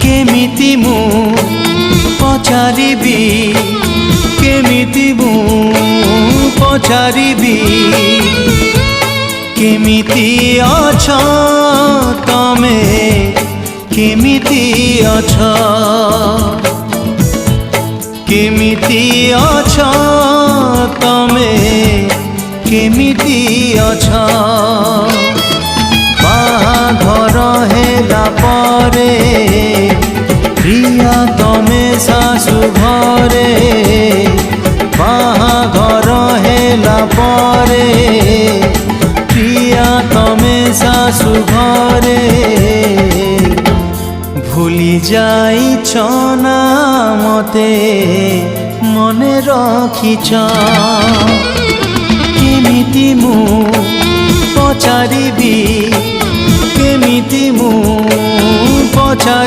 केमिति मु पचारिबी केमिति मु पचारिबी केमिति अछ तमे केमिति अछ केमिति अछ तमे केमिति अछ बाहाघर हेला परे प्रिया तमे सासु घरे बाहाघर हेला परे प्रिया तमे सासु घरे भूली जाइछ ना मते मने रखिछ केमिति मु पचारिबी केमिति मु पचारिबी।